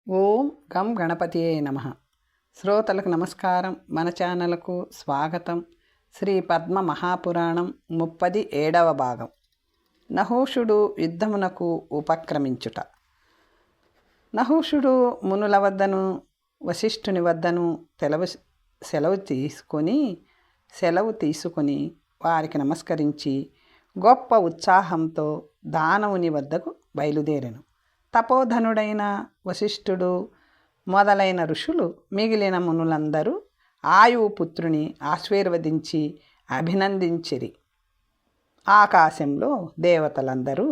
ఓం గం గణపతియే నమః. శ్రోతలకు నమస్కారం. మన ఛానల్కు స్వాగతం. శ్రీ పద్మ మహాపురాణం 37వ భాగం. నహూషుడు యుద్ధమునకు ఉపక్రమించుట. నహూషుడు మునుల వద్దను వశిష్ఠుని వద్దను సెలవు తీసుకొని వారికి నమస్కరించి గొప్ప ఉత్సాహంతో దానవుని వద్దకు బయలుదేరెను. తపోధనుడైన వశిష్ఠుడు మొదలైన ఋషులు మిగిలిన మునులందరూ ఆయుపుత్రుని ఆశీర్వదించి అభినందించిరి. ఆకాశంలో దేవతలందరూ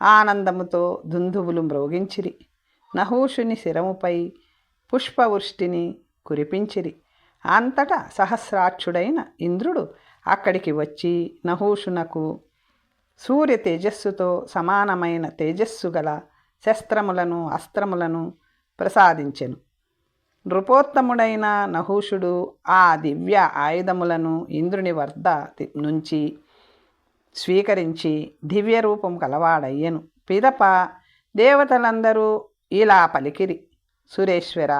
ఆనందముతో దుందువులు మ్రోగించిరి. నహూషుని శిరముపై పుష్పవృష్టిని కురిపించిరి. అంతటా సహస్రాక్షుడైన ఇంద్రుడు అక్కడికి వచ్చి నహూషునకు సూర్య తేజస్సుతో సమానమైన తేజస్సు గల శస్త్రములను అస్త్రములను ప్రసాదించెను. నృపోత్తముడైన నహూషుడు ఆ దివ్య ఆయుధములను ఇంద్రుని వద్ద నుంచి స్వీకరించి దివ్య రూపం కలవాడయ్యను. పిదప దేవతలందరూ ఇలా పలికిరి: సురేశ్వర,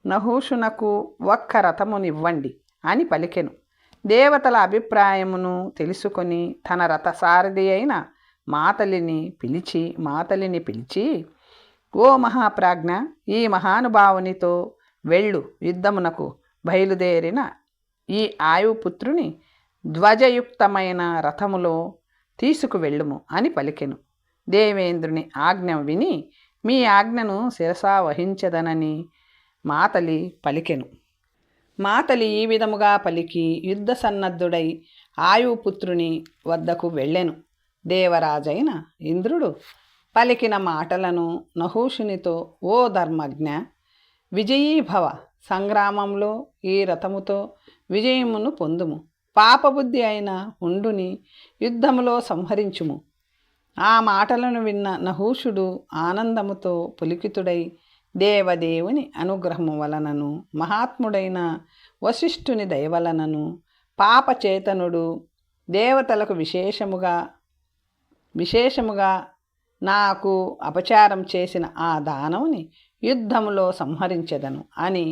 నహూషునకు ఒక్క రథమునివ్వండి అని పలికెను. దేవతల అభిప్రాయమును తెలుసుకొని తన రథసారథి అయిన మాతలిని పిలిచి, ఓ మహాప్రాజ్ఞ, ఈ మహానుభావునితో వెళ్ళు, యుద్ధమునకు బయలుదేరిన ఈ ఆయుపుత్రుని ధ్వజయుక్తమైన రథములో తీసుకువెళ్ళుము అని పలికెను. దేవేంద్రుని ఆజ్ఞ విని మీ ఆజ్ఞను శిరసా వహించదనని మాతలి పలికెను. మాతలి ఈ విధముగా పలికి యుద్ధ సన్నద్ధుడై ఆయుపుత్రుని వద్దకు వెళ్ళెను. దేవరాజైన ఇంద్రుడు పలికిన మాటలను నహూషునితో, ఓ ధర్మజ్ఞ, విజయీభవ, సంగ్రామంలో ఈ రథముతో విజయమును పొందుము. పాపబుద్ధి అయిన ఉండుని యుద్ధములో సంహరించుము. ఆ మాటలను విన్న నహూషుడు ఆనందముతో పులికితుడై దేవదేవుని అనుగ్రహము వలనను మహాత్ముడైన వశిష్ఠుని దయవలనను పాపచేతనుడు దేవతలకు విశేషముగా నాకు అపచారం చేసిన ఆ దానవుని యుద్ధములో సంహరించెదను అని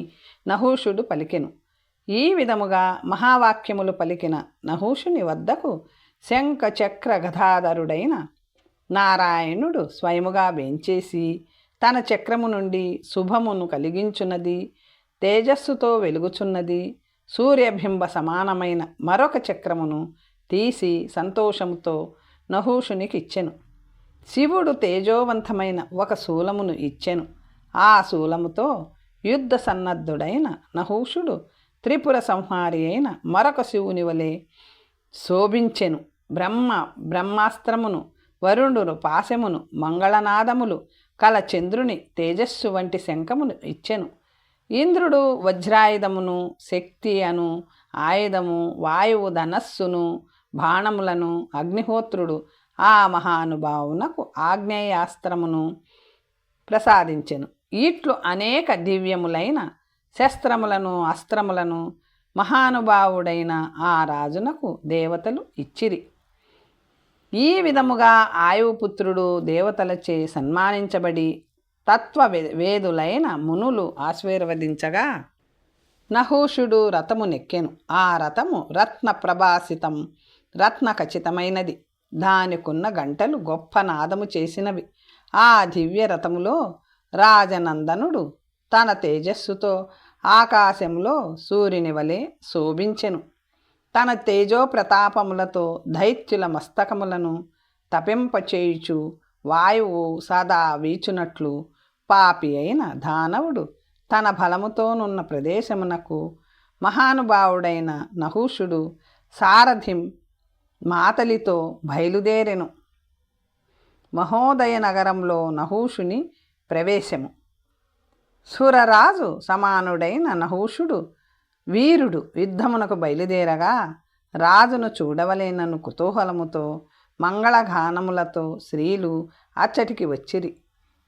నహూషుడు పలికెను. ఈ విధముగా మహావాక్యములు పలికిన నహూషుని వద్దకు శంఖ చక్ర గదాధరుడైన నారాయణుడు స్వయముగా వేంచేసి తన చక్రము నుండి శుభమును కలిగించున్నది, తేజస్సుతో వెలుగుచున్నది సూర్యబింబ సమానమైన మరొక చక్రమును తీసి సంతోషముతో నహూషునికి ఇచ్చెను. శివుడు తేజోవంతమైన ఒక శూలమును ఇచ్చెను. ఆ శూలముతో యుద్ధ సన్నద్ధుడైన నహూషుడు త్రిపుర సంహారి అయిన మరొక శివుని వలె శోభించెను. బ్రహ్మాస్త్రమును, వరుణుడు పాశమును, మంగళనాదములు కల చంద్రుని తేజస్సు వంటి శంఖమును ఇచ్చెను. ఇంద్రుడు వజ్రాయుధమును, శక్తి అను ఆయుధము, వాయువు ధనస్సును, బాణములను, అగ్నిహోత్రుడు ఆ మహానుభావునకు ఆగ్నేయాస్త్రమును ప్రసాదించెను. ఇట్లు అనేక దివ్యములైన శస్త్రములను, అస్త్రములను మహానుభావుడైన ఆ రాజునకు దేవతలు ఇచ్చిరి. ఈ విధముగా ఆయుపుత్రుడు దేవతలచే సన్మానించబడి తత్వవేదులైన మునులు ఆశీర్వదించగా నహూషుడు రథము నెక్కెను. ఆ రథము రత్న ప్రభాసితం, రత్న ఖచ్చితమైనది. దానికున్న గంటలు గొప్ప నాదము చేసినవి. ఆ దివ్య రథములో రాజనందనుడు తన తేజస్సుతో ఆకాశంలో సూర్యుని వలె శోభించెను. తన తేజో ప్రతాపములతో దైత్యుల మస్తకములను తపింపచేయుచు వాయువు సదా వీచునట్లు పాపి అయిన దానవుడు తన బలముతోనున్న ప్రదేశమునకు మహానుభావుడైన నహూషుడు సారథిం మాతలితో బయలుదేరెను. మహోదయ నగరంలో నహూషుని ప్రవేశము. సురరాజు సమానుడైన నహూషుడు వీరుడు యుద్ధమునకు బయలుదేరగా రాజును చూడవలేనను కుతూహలముతో మంగళగానములతో స్త్రీలు అచ్చటికి వచ్చిరి.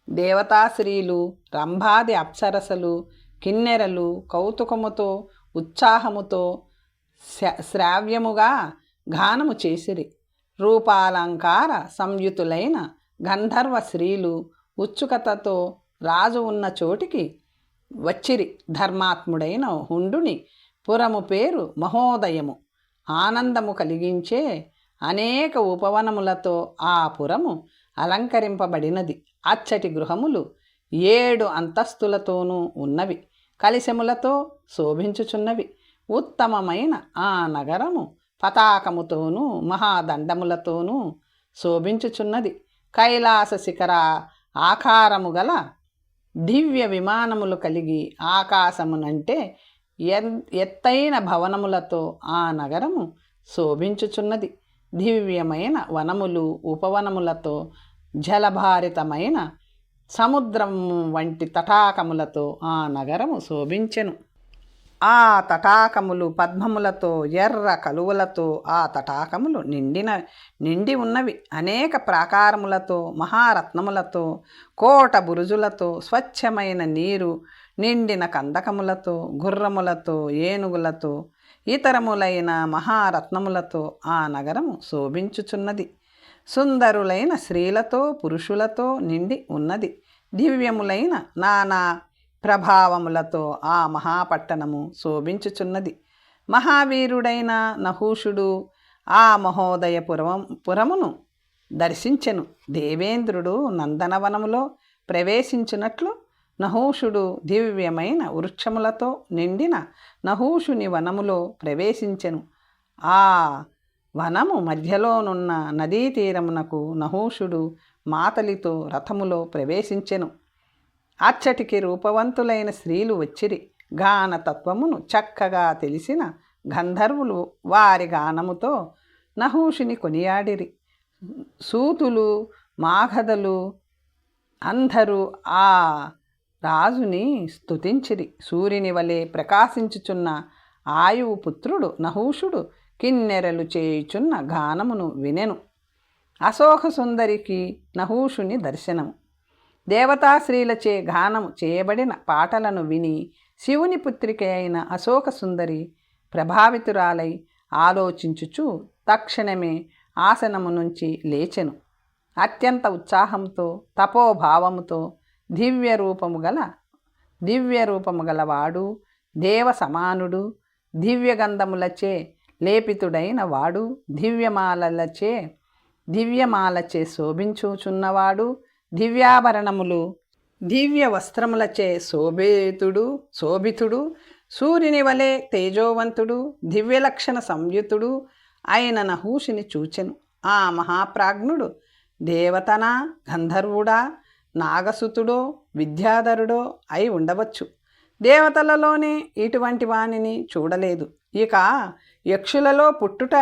దేవతా స్త్రీలు, రంభాది అప్సరసలు, కిన్నెరలు కౌతుకముతో ఉత్సాహముతో శ్రావ్యముగా గానము చేసిరి. రూపాలంకార సంయుతులైన గంధర్వ స్త్రీలు ఉత్సుకతతో రాజు ఉన్న చోటికి వచ్చిరి. ధర్మాత్ముడైన హుండుని పురము పేరు మహోదయము. ఆనందము కలిగించే అనేక ఉపవనములతో ఆ పురము అలంకరింపబడినది. అచ్చటి గృహములు 7 అంతస్తులతోనూ ఉన్నవి. కలిశములతో శోభించుచున్నవి. ఉత్తమమైన ఆ నగరము పతాకముతోనూ మహాదండములతోనూ శోభించుచున్నది. కైలాస శిఖర ఆకారము గల దివ్య విమానములు కలిగి ఆకాశమునంటే ఎత్తైన భవనములతో ఆ నగరము శోభించుచున్నది. దివ్యమైన వనములు ఉపవనములతో జలభారితమైన సముద్రము వంటి తటాకములతో ఆ నగరము శోభించెను. ఆ తటాకములు పద్మములతో ఎర్ర కలువలతో ఆ తటాకములు నిండి ఉన్నవి. అనేక ప్రాకారములతో మహారత్నములతో కోట బురుజులతో స్వచ్ఛమైన నీరు నిండిన కందకములతో గుర్రములతో ఏనుగులతో ఇతరములైన మహారత్నములతో ఆ నగరము శోభించుచున్నది. సుందరులైన స్త్రీలతో పురుషులతో నిండి ఉన్నది. దివ్యములైన నానా ప్రభావములతో ఆ మహాపట్టణము శోభించుచున్నది. మహావీరుడైన నహూషుడు ఆ మహోదయ పురమును దర్శించెను. దేవేంద్రుడు నందనవనములో ప్రవేశించినట్లు నహూషుడు దివ్యమైన వృక్షములతో నిండిన నహూషుని వనములో ప్రవేశించెను. ఆ వనము మధ్యలోనున్న నదీ తీరమునకు నహూషుడు మాతలితో రథములో ప్రవేశించెను. అచ్చటికి రూపవంతులైన స్త్రీలు వచ్చిరి. గాన తత్వమును చక్కగా తెలిసిన గంధర్వులు వారి గానముతో నహూషుని కొనియాడిరి. సూతులు మాగధలు అందరూ ఆ రాజుని స్తుతించిరి. సూర్యుని వలె ప్రకాశించుచున్న ఆయువు పుత్రుడు నహూషుడు కిన్నెరలు చేయుచున్న గానమును వినెను. అశోక సుందరికి నహూషుని దర్శనము. దేవతాశ్రీలచే గానము చేయబడిన పాటలను విని శివుని పుత్రిక అయిన అశోక సుందరి ప్రభావితురాలై ఆలోచించుచు తక్షణమే ఆసనము నుంచి లేచెను. అత్యంత ఉత్సాహంతో తపోభావముతో దివ్య రూపము గలవాడు, దేవ సమానుడు, దివ్యగంధములచే లేపితుడైన వాడు, దివ్యమాలచే శోభించుచున్నవాడు, దివ్యాభరణములు దివ్య వస్త్రములచే శోభితుడు, సూర్యుని వలె తేజోవంతుడు, దివ్యలక్షణ సంయుతుడు అయిన నహూషుని చూచెను. ఆ మహాప్రాజ్ఞుడు దేవతనా, గంధర్వుడా, నాగసుతుడో, విద్యాధరుడో అయి ఉండవచ్చు. దేవతలలోనే ఇటువంటి వానిని చూడలేదు. ఇక యక్షులలో పుట్టుట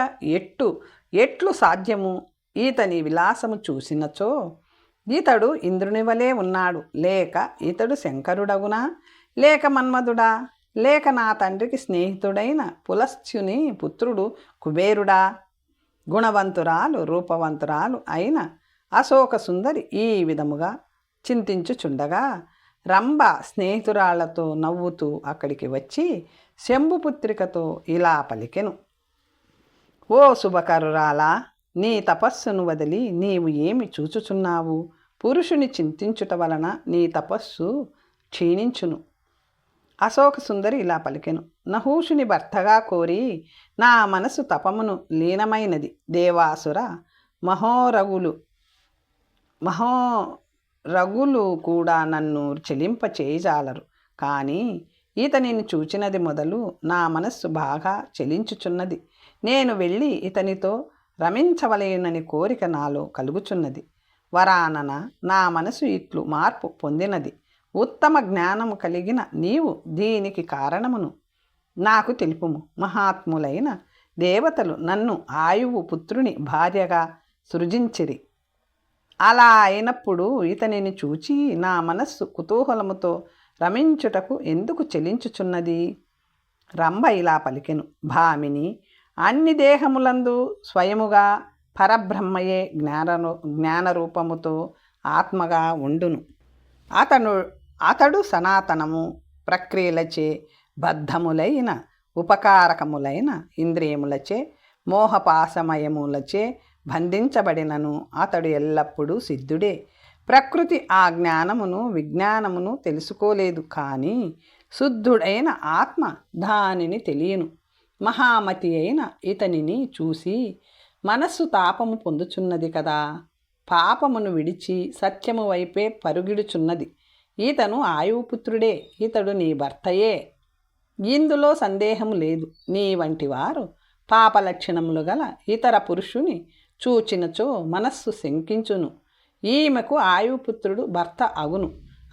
ఎట్లు సాధ్యము? ఈతని విలాసము చూసినచో ఇతడు ఇంద్రుని వలె ఉన్నాడు, లేక ఇతడు శంకరుడగునా, లేక మన్మధుడా, లేక నా తండ్రికి స్నేహితుడైన పులస్త్యుని పుత్రుడు కుబేరుడా. గుణవంతురాలు రూపవంతురాలు అయిన అశోక సుందరి ఈ విధముగా చింతించుచుండగా రంభ స్నేహితురాళ్లతో నవ్వుతూ అక్కడికి వచ్చి శంభుపుత్రికతో ఇలా పలికెను. ఓ శుభకరురాలా, నీ తపస్సును వదిలి నీవు ఏమి చూచుచున్నావు? పురుషుని చింతించుట వలన నీ తపస్సు క్షీణించును. అశోక సుందరి ఇలా పలికెను. నహూషుని భర్తగా కోరి నా మనసు తపమును లీనమైనది. దేవాసుర మహోరగులు కూడా నన్ను చెలింపచేయజాలరు. కానీ ఇతనిని చూచినది మొదలు నా మనస్సు బాగా చెలించుచున్నది. నేను వెళ్ళి ఇతనితో రమించవలయునని కోరిక నాలో కలుగుచున్నది. వరానన నా మనసు ఇట్లు మార్పు పొందినది. ఉత్తమ జ్ఞానము కలిగిన నీవు దీనికి కారణమును నాకు తెలుపుము. మహాత్ములైన దేవతలు నన్ను ఆయువు పుత్రుని భార్యగా సృజించిరి. అలా అయినప్పుడు ఇతనిని చూచి నా మనస్సు కుతూహలముతో రమించుటకు ఎందుకు చెలించుచున్నది? రంభ ఇలా పలికెను. భామిని, అన్ని దేహములందు స్వయముగా పరబ్రహ్మయే జ్ఞానరూపముతో ఆత్మగా ఉండును. అతడు సనాతనము ప్రక్రియలచే బద్ధములైన ఉపకారకములైన ఇంద్రియములచే మోహపాసమయములచే బంధించబడినను అతడు ఎల్లప్పుడూ సిద్ధుడే. ప్రకృతి ఆ జ్ఞానమును విజ్ఞానమును తెలుసుకోలేదు, కానీ శుద్ధుడైన ఆత్మ దానిని తెలియను. మహామతి అయిన ఇతనిని చూసి మనస్సు తాపము పొందుచున్నది కదా, పాపమును విడిచి సత్యము వైపే పరుగిడుచున్నది. ఈతను ఆయువుపుత్రుడే, ఇతడు నీ భర్తయే, ఇందులో సందేహం లేదు. నీ వంటి వారు పాపలక్షణములు గల ఇతర పురుషుని చూచినచో మనస్సు శంకించును, ఈమెకు ఆయుపుత్రుడు భర్త అగును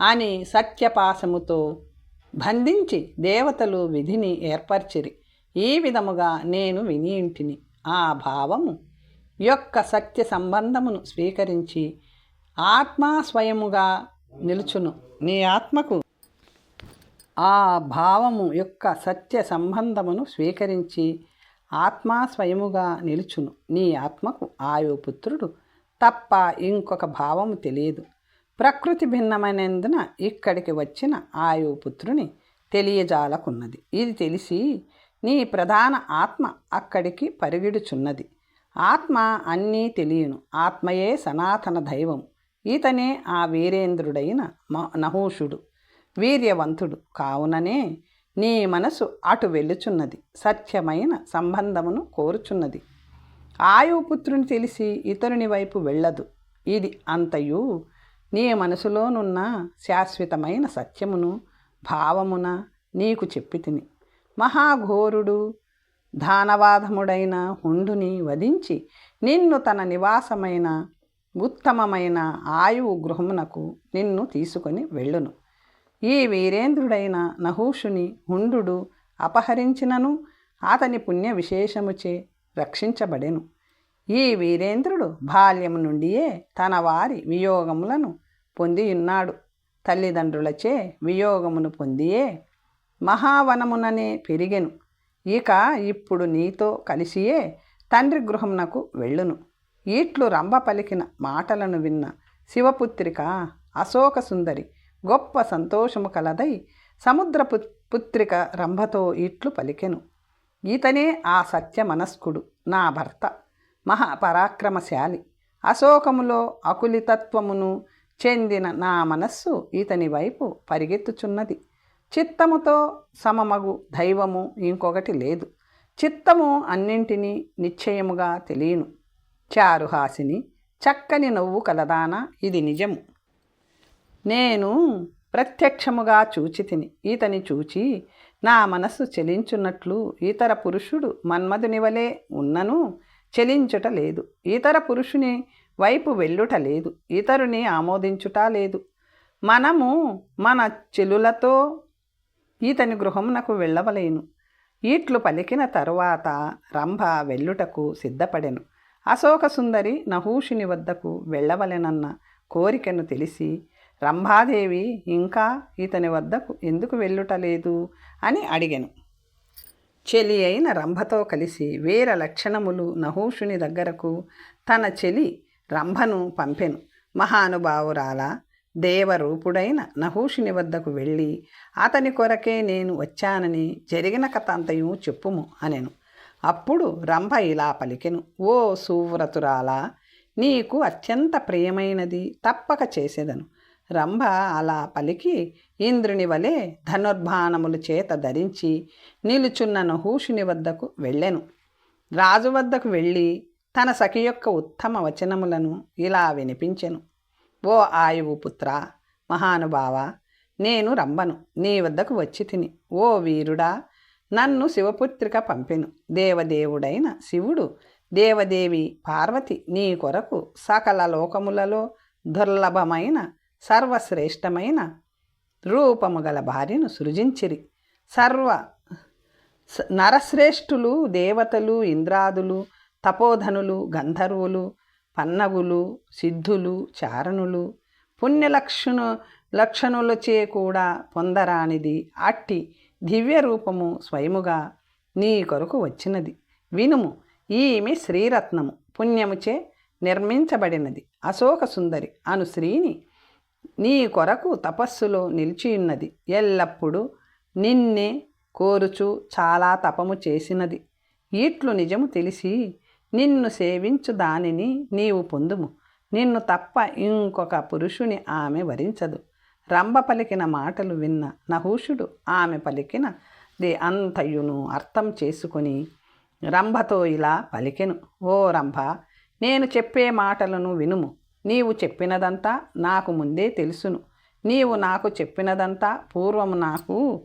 అని సత్యపాశముతో బంధించి దేవతలు విధిని ఏర్పరిచిరి. ఈ విధముగా నేను వినియింటిని. ఆ భావము యొక్క సత్య సంబంధమును స్వీకరించి ఆత్మ స్వయముగా నిలుచును. నీ ఆత్మకు ఆ భావము యొక్క సత్య సంబంధమును స్వీకరించి ఆత్మ స్వయముగా నిలుచును. నీ ఆత్మకు ఆయుపుత్రుడు తప్ప ఇంకొక భావము తెలియదు. ప్రకృతి భిన్నమైనందున ఇక్కడికి వచ్చిన ఆయుపుత్రుని తెలియజాలకున్నది. ఇది తెలిసి నీ ప్రధాన ఆత్మ అక్కడికి పరిగెడుచున్నది. ఆత్మ అన్నీ తెలియను. ఆత్మయే సనాతన దైవం. ఈతనే ఆ వీరేంద్రుడైన నహూషుడు, వీర్యవంతుడు. కావుననే నీ మనసు అటు వెళ్ళుచున్నది, సత్యమైన సంబంధమును కోరుచున్నది. ఆయుపుత్రుని తెలిసి ఇతరుని వైపు వెళ్ళదు. ఇది అంతయు నీ మనసులోనున్న శాశ్వతమైన సత్యమును భావమున నీకు చెప్పితిని. మహాఘోరుడు దానవాధముడైన హుండుని వధించి నిన్ను తన నివాసమైన ఉత్తమమైన ఆయువు గృహమునకు నిన్ను తీసుకొని వెళ్ళును. ఈ వీరేంద్రుడైన నహూషుని హుండు అపహరించినను అతని పుణ్య విశేషముచే రక్షించబడెను. ఈ వీరేంద్రుడు బాల్యము నుండియే తన వారి వియోగములను పొందియున్నాడు. తల్లిదండ్రులచే వియోగమును పొందియే మహావనముననే పెరిగెను. ఇక ఇప్పుడు నీతో కలిసియే తండ్రి గృహమునకు వెళ్ళును. ఈట్లు రంభ పలికిన మాటలను విన్న శివపుత్రిక అశోక సుందరి గొప్ప సంతోషము కలదై సముద్రపుత్రిక రంభతో ఇట్లు పలికెను. ఈతనే ఆ సత్య మనస్కుడు, నా భర్త, మహాపరాక్రమశాలి. అశోకములో అకులితత్వమును చెందిన నా మనస్సు ఈతని వైపు పరిగెత్తుచున్నది. చిత్తముతో సమమగు దైవము ఇంకొకటి లేదు. చిత్తము అన్నింటినీ నిశ్చయముగా తెలియను. చారుహాసిని, చక్కని నవ్వు కలదానా, ఇది నిజము. నేను ప్రత్యక్షముగా చూచితిని. ఈతని చూచి నా మనస్సు చెలించున్నట్లు ఇతర పురుషుడు మన్మధుని వలె ఉన్నను చెలించుట లేదు. ఇతర పురుషుని వైపు వెళ్ళుట లేదు. ఇతరుని ఆమోదించుట లేదు. మనము మన చెలులతో ఈతని గృహమునకు వెళ్ళవలేను. ఈట్లు పలికిన తరువాత రంభ వెళ్ళుటకు సిద్ధపడెను. అశోక సుందరి నహూషుని వద్దకు వెళ్ళవలెనన్న కోరికను తెలిసి రంభాదేవి ఇంకా ఇతని వద్దకు ఎందుకు వెళ్ళుటలేదు అని అడిగెను. చెలి అయిన రంభతో కలిసి వీర లక్షణములు నహూషుని దగ్గరకు తన చెలి రంభను పంపెను. మహానుభావురాల, దేవరూపుడైన నహూషుని వద్దకు వెళ్ళి అతని కొరకే నేను వచ్చానని జరిగిన కథ అంతయు చెప్పుము అనెను. అప్పుడు రంభ ఇలా పలికెను. ఓ సువ్రతురాలా, నీకు అత్యంత ప్రియమైనది తప్పక చేసేదను. రంభ అలా పలికి ఇంద్రుని వలె ధనుర్బాణములు చేత ధరించి నిలుచున్న నహూషుని వద్దకు వెళ్ళెను. రాజు వద్దకు వెళ్ళి తన సఖి యొక్క ఉత్తమ వచనములను ఇలా వినిపించెను. ఓ ఆయువు పుత్ర, మహానుభావ, నేను రంభను నీ వద్దకు వచ్చి తిని. ఓ వీరుడా, నన్ను శివపుత్రిక పంపెను. దేవదేవుడైన శివుడు, దేవదేవి పార్వతి నీ కొరకు సకల లోకములలో దుర్లభమైన సర్వశ్రేష్టమైన రూపము గల భార్యను సృజించిరి. నరశ్రేష్ఠులు, దేవతలు, ఇంద్రాదులు, తపోధనులు, గంధర్వులు, పన్నగులు, సిద్ధులు, చారణులు, లక్షణులచే కూడా పొందరానిది అట్టి దివ్య రూపము స్వయముగా నీ కొరకు వచ్చినది. వినుము, ఈమె శ్రీరత్నము, పుణ్యముచే నిర్మించబడినది. అశోక సుందరి అను శ్రీని నీ కొరకు తపస్సులో నిలిచియున్నది. ఎల్లప్పుడూ నిన్నే కోరుచు చాలా తపము చేసినది. ఈట్లు నిజము తెలిసి నిన్ను సేవించు దానిని నీవు పొందుము. నిన్ను తప్ప ఇంకొక పురుషుని ఆమె వరించదు. రంభ పలికిన మాటలు విన్న నహూషుడు ఆమె పలికిన ది అంతయును అర్థం చేసుకొని రంభతో ఇలా పలికెను. ఓ రంభ, నేను చెప్పే మాటలను వినుము. నీవు చెప్పినదంతా నాకు ముందే తెలుసును. నీవు నాకు చెప్పినదంతా పూర్వము నాకు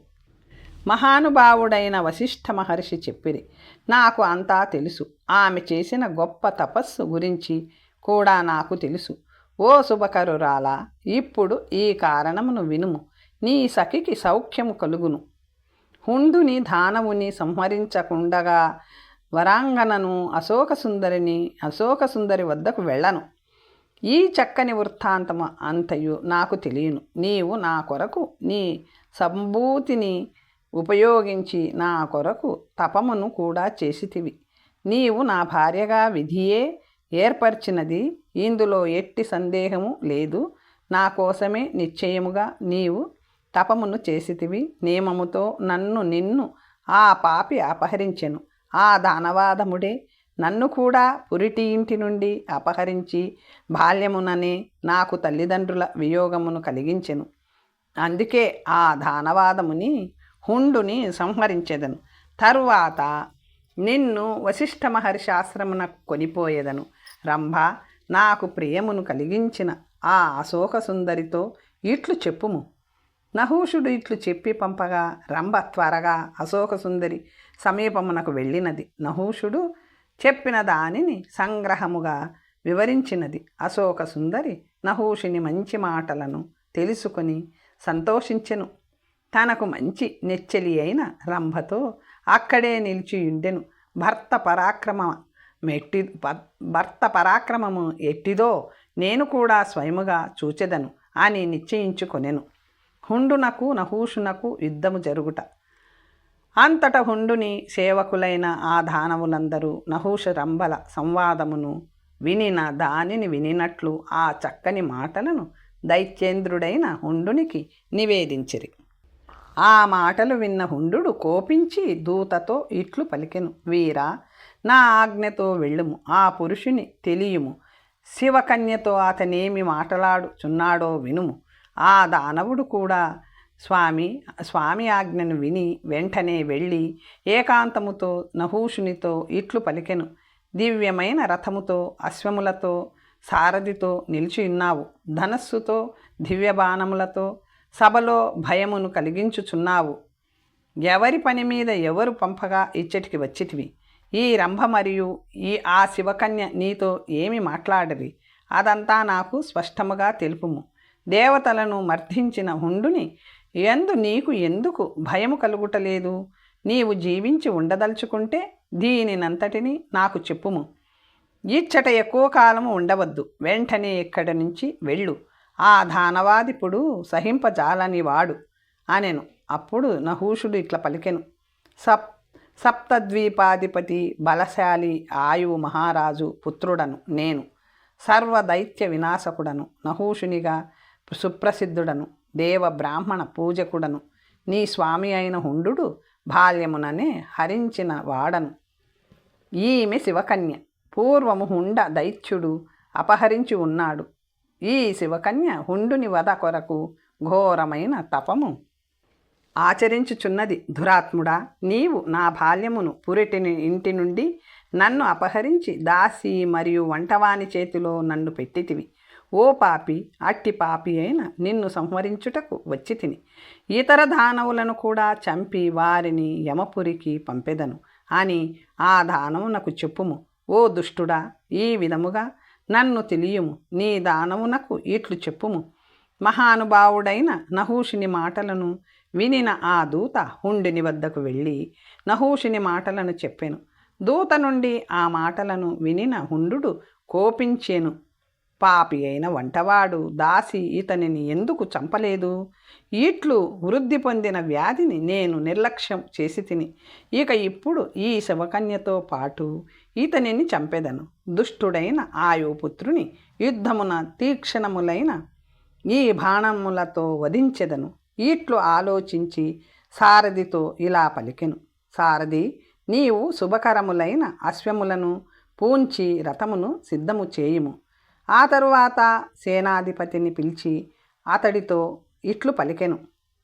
మహానుభావుడైన వశిష్ఠ మహర్షి చెప్పిరి. నాకు అంతా తెలుసు. ఆమె చేసిన గొప్ప తపస్సు గురించి కూడా నాకు తెలుసు. ఓ శుభకరురాలా, ఇప్పుడు ఈ కారణమును వినుము. నీ సఖికి సౌఖ్యము కలుగును. హుండుని దానవుని సంహరించకుండగా వరాంగనను అశోకసుందరి వద్దకు వెళ్ళను. ఈ చక్కని వృత్తాంతము అంతయు నాకు తెలియను. నీవు నా కొరకు నీ సంభూతిని ఉపయోగించి నా కొరకు తపమును కూడా చేసితివి. నీవు నా భార్యగా విధియే ఏర్పరిచినది. ఇందులో ఎట్టి సందేహము లేదు. నా కోసమే నిశ్చయముగా నీవు తపమును చేసితివి. నియమముతో నిన్ను ఆ పాపి అపహరించెను. ఆ దానవాదముడే నన్ను కూడా పురిటి ఇంటి నుండి అపహరించి బాల్యముననే నాకు తల్లిదండ్రుల వియోగమును కలిగించెను. అందుకే ఆ దానవాదముని హుండుని సంహరించెదను. తరువాత నిన్ను వశిష్ఠ మహర్షి ఆశ్రమునకు కొనిపోయేదను. రంభ, నాకు ప్రియమును కలిగించిన ఆ అశోకసుందరితో ఇట్లు చెప్పుము. నహూషుడు ఇట్లు చెప్పి పంపగా రంభ త్వరగా అశోకసుందరి సమీపమునకు వెళ్ళినది. నహూషుడు చెప్పిన దానిని సంగ్రహముగా వివరించినది. అశోకసుందరి నహూషుని మంచి మాటలను తెలుసుకొని సంతోషించెను. తనకు మంచి నెచ్చెలి అయిన రంభతో అక్కడే నిలిచియుండెను. భర్త పరాక్రమము ఎట్టిదో నేను కూడా స్వయముగా చూచెదను అని నిశ్చయించుకొనెను. హుండునకు నహూషునకు యుద్ధము జరుగుట. అంతట హుండుని సేవకులైన ఆ దానవులందరూ నహూష రంభల సంవాదమును దానిని వినినట్లు ఆ చక్కని మాటలను దైత్యేంద్రుడైన హుండునికి నివేదించిరి. ఆ మాటలు విన్న హుండు కోపించి దూతతో ఇట్లు పలికెను. వీరా, నా ఆజ్ఞతో వెళ్ళుము. ఆ పురుషుని తెలియుము. శివకన్యతో అతనేమి మాట్లాడుచున్నాడో వినుము. ఆ దానవుడు కూడా స్వామి ఆజ్ఞను విని వెంటనే వెళ్ళి ఏకాంతముతో నహూషునితో ఇట్లు పలికెను. దివ్యమైన రథముతో అశ్వములతో సారథితో నిలిచియున్నావు. ధనస్సుతో దివ్యబాణములతో సభలో భయమును కలిగించుచున్నావు. ఎవరి పని మీద ఎవరు పంపగా ఇచ్చటికి వచ్చితివి. ఈ రంభ మరియు ఆ శివకన్య నీతో ఏమి మాట్లాడరి? అదంతా నాకు స్పష్టముగా తెలుపుము. దేవతలను మర్దించిన హుండుని నీకు ఎందుకు భయము కలుగుటలేదు? నీవు జీవించి ఉండదలుచుకుంటే దీనినంతటిని నాకు చెప్పుము. ఇచ్చట ఎక్కువ కాలము ఉండవద్దు. వెంటనే ఇక్కడి నుంచి వెళ్ళు. ఆ దానవాదిపుడు సహింపజాలని వాడు అనెను. అప్పుడు నహూషుడు ఇట్లా పలికెను. సప్తద్వీపాధిపతి బలశాలి ఆయువు మహారాజు పుత్రుడను నేను. సర్వదైత్య వినాశకుడను. నహూషునిగా సుప్రసిద్ధుడను. దేవ బ్రాహ్మణ పూజకుడను. నీ స్వామి అయిన హుండు బాల్యముననే హరించిన వాడను. ఈమె శివకన్య. పూర్వము హుండ దైత్యుడు అపహరించి ఉన్నాడు. ఈ శివకన్య హుండుని వధ కొరకు ఘోరమైన తపము ఆచరించుచున్నది. దురాత్ముడా, నీవు నా బాల్యమును పురిటిని ఇంటి నుండి నన్ను అపహరించి దాసి మరియు వంటవాని చేతిలో నన్ను పెట్టితివి. ఓ పాపి, అట్టి పాపి అయిన నిన్ను సంహరించుటకు వచ్చి తిని ఇతర దానవులను కూడా చంపి వారిని యమపురికి పంపెదను అని ఆ దానవునకు చెప్పుము. ఓ దుష్టుడా, ఈ విధముగా నన్ను తెలియము. నీ దానవునకు ఇట్లు చెప్పుము. మహానుభావుడైన నహూషుని మాటలను వినిన ఆ దూత హుండుని వద్దకు వెళ్ళి నహూషుని మాటలను చెప్పెను. దూత నుండి ఆ మాటలను వినిన హుండు కోపించెను. పాపి అయిన వంటవాడు దాసి ఇతనిని ఎందుకు చంపలేదు? ఇట్లు వృద్ధి పొందిన వ్యాధిని నేను నిర్లక్ష్యం చేసి తిని ఇప్పుడు ఈ శివకన్యతో పాటు ఇతనిని చంపెదను. దుష్టుడైన ఆయుపుత్రుని యుద్ధమున తీక్షణములైన ఈ బాణములతో వధించెదను. ఇట్లు ఆలోచించి సారథితో ఇలా పలికెను. సారథి, నీవు శుభకరములైన అశ్వములను పూంచి రథమును సిద్ధము చేయుము. ఆ తరువాత సేనాధిపతిని పిలిచి అతడితో ఇట్లు పలికెను: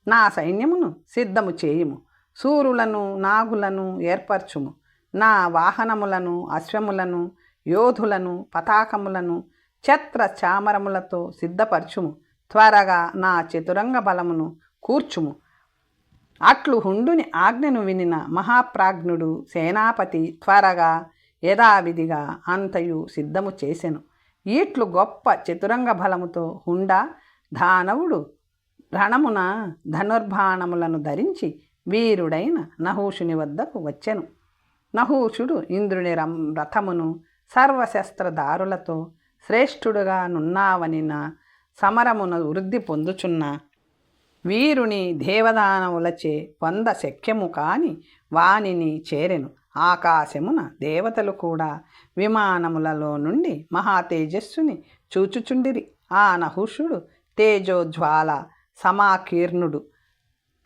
నా సైన్యమును సిద్ధము చేయుము, సూరులను నాగులను ఏర్పరచుము, నా వాహనములను అశ్వములను యోధులను పతాకములను ఛత్ర చామరములతో సిద్ధపరచుము, త్వరగా నా చతురంగ బలమును కూర్చుము. అట్లు హుండుని ఆజ్ఞను వినిన మహాప్రాజ్ఞుడు సేనాపతి త్వరగా యథావిధిగా అంతయు సిద్ధము చేసెను. ఇట్లు గొప్ప చతురంగ బలముతో హుండ దానవుడు రణమున ధనుర్బాణములను ధరించి వీరుడైన నహూషుని వద్దకు వచ్చెను. నహూషుడు ఇంద్రుని రథమును సర్వశస్త్రధారులతో శ్రేష్ఠుడుగా నున్నావనిన సమరమును వృద్ధి పొందుచున్న వీరుని దేవదానవులచే పొంద శక్యము కాని వానిని చేరెను. ఆకాశమున దేవతలు కూడా విమానములలో నుండి మహాతేజస్సుని చూచుచుండిరి. ఆ నహుషుడు తేజోజ్వాల సమాకీర్ణుడు,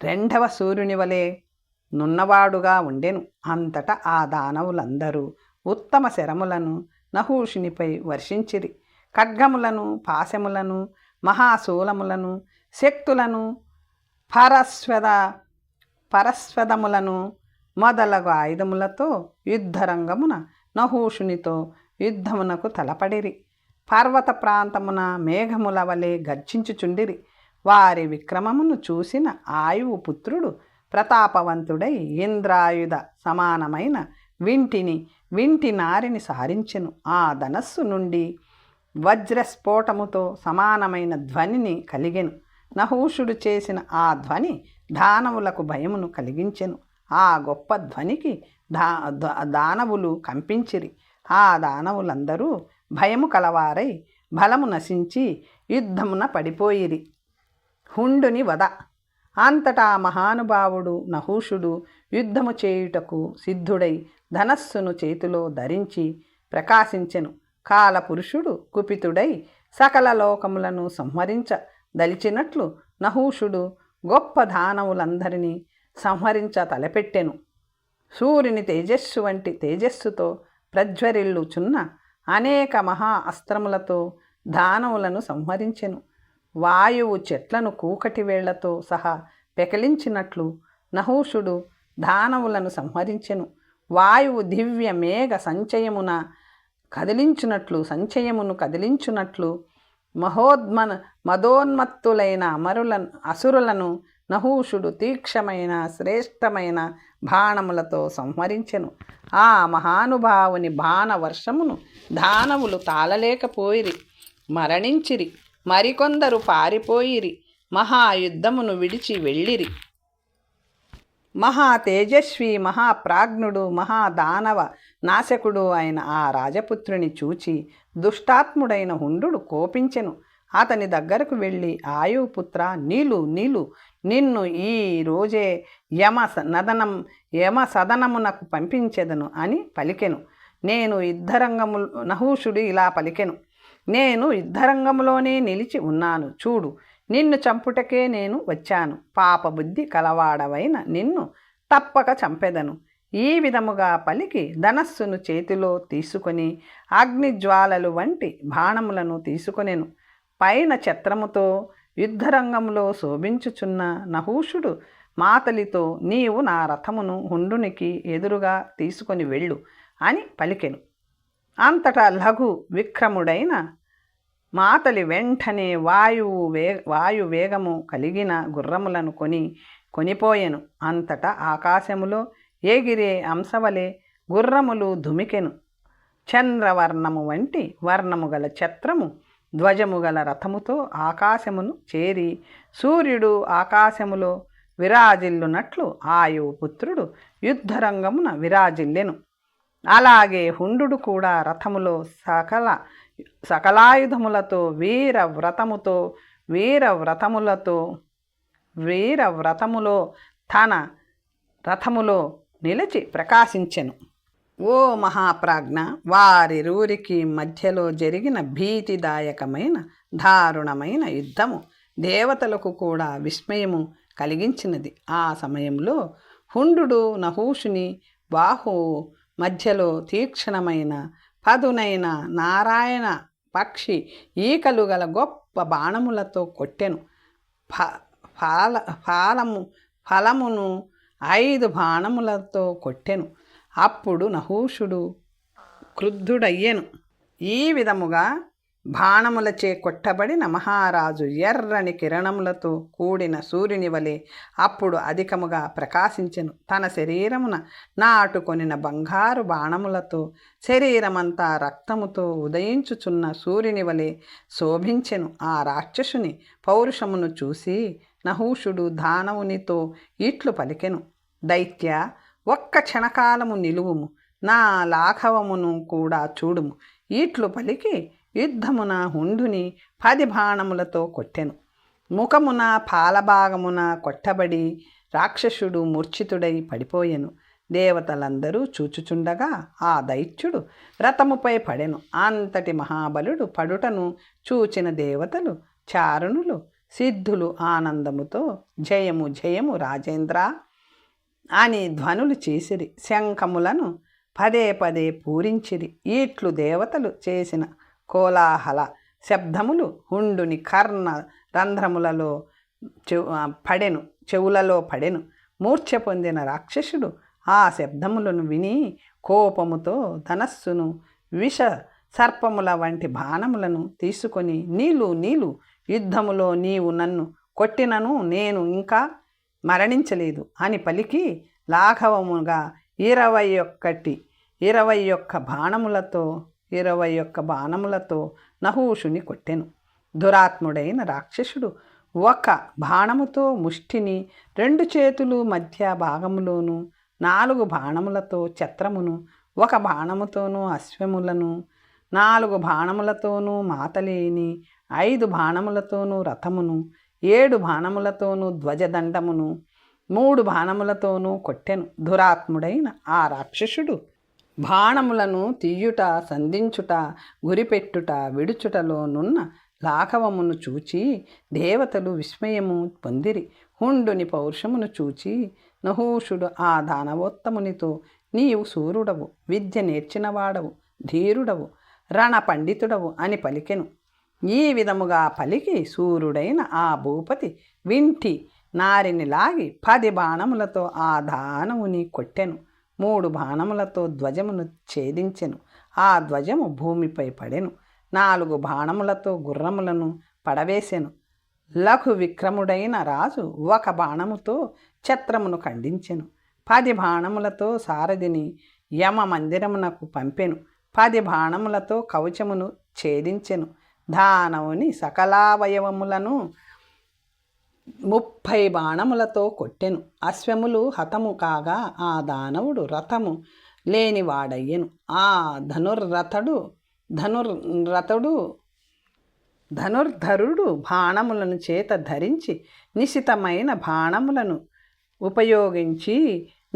రెండవ సూర్యుని వలె నున్నవాడుగా ఉండెను. అంతటా ఆ దానవులందరూ ఉత్తమ శరములను నహూషునిపై వర్షించిరి. ఖడ్గములను, పాశములను, మహాశూలములను, శక్తులను, పరస్వదములను మొదలగు ఆయుధములతో యుద్ధరంగమున నహూషునితో యుద్ధమునకు తలపడిరి. పర్వత ప్రాంతమున మేఘముల వలె గర్జించుచుండిరి. వారి విక్రమమును చూసిన ఆయువు పుత్రుడు ప్రతాపవంతుడై ఇంద్రాయుధ సమానమైన వింటి నారిని సారించెను. ఆ ధనస్సు నుండి వజ్రస్ఫోటముతో సమానమైన ధ్వనిని కలిగెను. నహూషుడు చేసిన ఆ ధ్వని దానవులకు భయమును కలిగించెను. ఆ గొప్ప ధ్వనికి దానవులు కంపించిరి. ఆ దానవులందరూ భయము కలవారై బలము నశించి యుద్ధమున పడిపోయిరి. హుండుని వధ. అంతటా మహానుభావుడు నహూషుడు యుద్ధము చేయుటకు సిద్ధుడై ధనస్సును చేతిలో ధరించి ప్రకాశించెను. కాలపురుషుడు కుపితుడై సకల లోకములను సంహరించదలిచినట్లు నహూషుడు గొప్ప దానవులందరినీ సంహరించ తలపెట్టెను. సూర్యుని తేజస్సు వంటి తేజస్సుతో ప్రజ్వరిల్లుచున్న అనేక మహా అస్త్రములతో దానవులను సంహరించెను. వాయువు చెట్లను కూకటి వేళ్లతో సహా పెకలించినట్లు నహూషుడు దానవులను సంహరించెను. వాయువు దివ్య మేఘ సంచయమును కదిలించునట్లు మదోన్మత్తులైన అసురులను నహూషుడు తీక్షమైన శ్రేష్టమైన బాణములతో సంహరించెను. ఆ మహానుభావుని బాణ వర్షమును దానవులు తాళలేకపోయిరి, మరణించిరి. మరికొందరు పారిపోయిరి, మహాయుద్ధమును విడిచి వెళ్ళిరి. మహా తేజస్వి, మహాప్రాజ్ఞుడు, మహాదానవ నాశకుడు అయిన ఆ రాజపుత్రుని చూచి దుష్టాత్ముడైన హుండు కోపించెను. అతని దగ్గరకు వెళ్ళి, ఆయుపుత్ర, నీలు నిన్ను ఈ రోజే యమ సదనమునకు పంపించెదను అని పలికెను. నహూషుడు ఇలా పలికెను: నేను యుద్ధరంగంలోనే నిలిచి ఉన్నాను. చూడు, నిన్ను చంపుటకే నేను వచ్చాను. పాపబుద్ధి కలవాడవైన నిన్ను తప్పక చంపెదను. ఈ విధముగా పలికి ధనస్సును చేతిలో తీసుకొని అగ్నిజ్వాలలు వంటి బాణములను తీసుకొనెను. పైన ఛత్రముతో యుద్ధరంగంలో శోభించుచున్న నహూషుడు మాతలితో, నీవు నా రథమును హుండునికి ఎదురుగా తీసుకొని వెళ్ళు అని పలికెను. అంతటా లఘు విక్రముడైన మాతలి వెంటనే వాయువేగము కలిగిన గుర్రములను కొనిపోయెను. అంతటా ఆకాశములో ఎగిరే అంశవలే గుర్రములు దుమికెను. చంద్రవర్ణము వంటి వర్ణము గల ఛత్రము ధ్వజము గల రథముతో ఆకాశమును చేరి సూర్యుడు ఆకాశములో విరాజిల్లునట్లు ఆయుపుత్రుడు యుద్ధరంగమున విరాజిల్లెను. అలాగే హుండు కూడా రథములో సకలాయుధములతో వీరవ్రతములో తన రథములో నిలిచి ప్రకాశించెను. ఓ మహాప్రాజ్ఞ, వారిరువురికి మధ్యలో జరిగిన భీతిదాయకమైన దారుణమైన యుద్ధము దేవతలకు కూడా విస్మయము కలిగించినది. ఆ సమయంలో హుండు నహూషుని బాహు మధ్యలో తీక్షణమైన పదునైన నారాయణ పక్షి ఈకలు గల గొప్ప బాణములతో కొట్టెను. ఫలమును 5 బాణములతో కొట్టెను. అప్పుడు నహూషుడు క్రుద్ధుడయ్యెను. ఈ విధముగా బాణములచే కొట్టబడిన మహారాజు ఎర్రని కిరణములతో కూడిన సూర్యుని వలె అప్పుడు అధికముగా ప్రకాశించెను. తన శరీరమున నాటుకొనిన బంగారు బాణములతో శరీరమంతా రక్తముతో ఉదయించుచున్న సూర్యుని వలె శోభించెను. ఆ రాక్షసుని పౌరుషమును చూసి నహూషుడు దానవునితో ఇట్లు పలికెను. దైత్య, ఒక్క క్షణకాలము నిలువుము, నా లాఘవమును కూడా చూడుము. ఇట్లు పలికి యుద్ధమున హుండుని 10 బాణములతో కొట్టెను. ముఖమున పాలభాగమున కొట్టబడి రాక్షసుడు మూర్ఛితుడై పడిపోయెను. దేవతలందరూ చూచుచుండగా ఆ దైత్యుడు రథముపై పడెను. అంతటి మహాబలుడు పడుటను చూచిన దేవతలు, చారుణులు, సిద్ధులు ఆనందముతో జయము జయము రాజేంద్ర అని ధ్వనులు చేసిరి. శంఖములను పదే పదే పూరించిరి. ఇట్లు దేవతలు చేసిన కోలాహల శబ్దములు హుండుని కర్ణ రంధ్రములలో చెవులలో పడెను. మూర్ఛ పొందిన రాక్షసుడు ఆ శబ్దములను విని కోపముతో ధనస్సును, విష సర్పముల వంటి బాణములను తీసుకొని నీలు యుద్ధములో నీవు నన్ను కొట్టినను నేను ఇంకా మరణించలేదు అని పలికి లాఘవముగా 21 బాణములతో నహూషుని కొట్టెను. దురాత్ముడైన రాక్షసుడు ఒక బాణముతో ముష్టిని, 2 చేతులు మధ్య భాగములోను, 4 బాణములతో ఛత్రమును, 1 బాణముతోనూ అశ్వములను, 4 బాణములతోనూ మాతలేని, 5 బాణములతోనూ రథమును, 7 బాణములతోనూ ధ్వజదండమును, 3 బాణములతోనూ కొట్టెను. దురాత్ముడైన ఆ రాక్షసుడు బాణములను తీయుట, సంధించుట, గురిపెట్టుట, విడుచుటలోనున్న లాఘవమును చూచి దేవతలు విస్మయము పొందిరి. హుండుని పౌరుషమును చూచి నహూషుడు ఆ దానవోత్తమునితో, నీవు సూర్యుడవు, విద్య నేర్చినవాడవు, ధీరుడవు, రణ పండితుడవు అని పలికెను. ఈ విధముగా పలికి సూర్యుడైన ఆ భూపతి వింటి నారిని లాగి 10 బాణములతో ఆ దానవుని కొట్టెను. 3 బాణములతో ధ్వజమును ఛేదించెను. ఆ ధ్వజము భూమిపై పడెను. 4 బాణములతో గుర్రములను పడవేసెను. లఘు విక్రముడైన రాజు 1 బాణముతో ఛత్రమును ఖండించెను. 10 బాణములతో సారథిని యమ మందిరమునకు పంపెను. 10 బాణములతో కవచమును ఛేదించెను. దానవుని సకలావయవములను 30 బాణములతో కొట్టెను. అశ్వములు హతము కాగా ఆ దానవుడు రథము లేనివాడయ్యెను. ఆ ధనుర్ధరుడు బాణములను చేత ధరించి నిశితమైన బాణములను ఉపయోగించి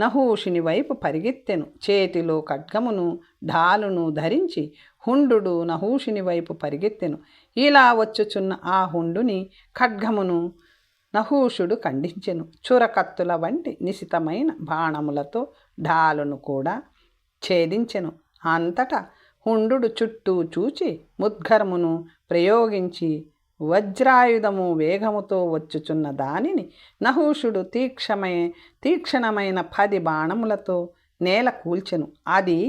నహూషుని వైపు పరిగెత్తెను. చేతిలో ఖడ్గమును, ఢాలును ధరించి హుండు నహూషుని వైపు పరిగెత్తెను. ఇలా వచ్చుచున్న ఆ హుండుని ఖడ్గమును నహూషుడు ఖండించెను. చురకత్తుల వంటి నిశితమైన బాణములతో ఢాలును కూడా ఛేదించెను. అంతటా హుండు చుట్టూ చూచి ముద్గరమును ప్రయోగించి వజ్రాయుధము వేగముతో వచ్చుచున్న దానిని నహూషుడు తీక్షణమైన 10 బాణములతో నేల కూల్చెను. అది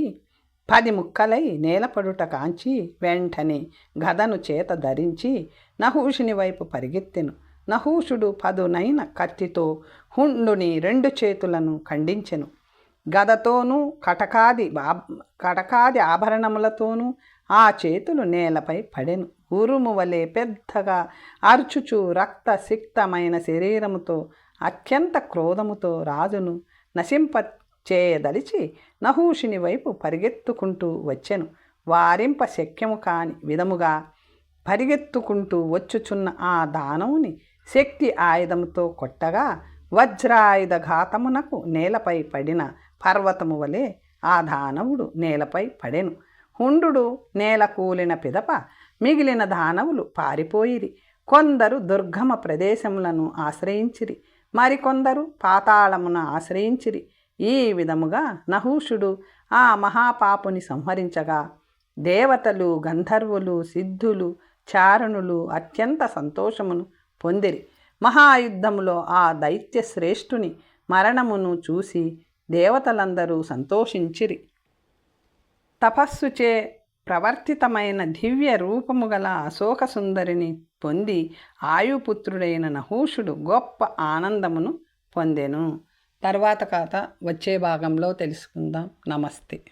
10 ముక్కలై నేలపడుట కాంచి వెంటనే గదను చేత ధరించి నహూషుని వైపు పరిగెత్తెను. నహూషుడు పదునైన కత్తితో హుండుని 2 చేతులను ఖండించెను. గదతోనూ కటకాది ఆభరణములతోనూ ఆ చేతులు నేలపై పడెను. ఉరుము వలె పెద్దగా అర్చుచు రక్తసిక్తమైన శరీరముతో అత్యంత క్రోధముతో రాజును నశింపచేయదలిచి నహూషుని వైపు పరిగెత్తుకుంటూ వచ్చెను. వారింప శక్యము కాని విధముగా పరిగెత్తుకుంటూ వచ్చుచున్న ఆ దానవుని శక్తి ఆయుధముతో కొట్టగా వజ్రాయుధ ఘాతమునకు నేలపై పడిన పర్వతము వలె ఆ దానవుడు నేలపై పడెను. హుండు నేల కూలిన పిదప మిగిలిన దానవులు పారిపోయిరి. కొందరు దుర్గమ ప్రదేశములను ఆశ్రయించిరి, మరికొందరు పాతాళమున ఆశ్రయించిరి. ఈ విధముగా నహూషుడు ఆ మహాపాపుని సంహరించగా దేవతలు, గంధర్వులు, సిద్ధులు, చారణులు అత్యంత సంతోషమును పొందిరి. మహాయుద్ధములో ఆ దైత్య శ్రేష్ఠుని మరణమును చూసి దేవతలందరూ సంతోషించిరి. తపస్సుచే ప్రవర్తితమైన దివ్య రూపము గల అశోక సుందరిని పొంది ఆయుపుత్రుడైన నహూషుడు గొప్ప ఆనందమును పొందెను. తర్వాత కథ వచ్చే భాగంలో తెలుసుకుందాం. నమస్తే.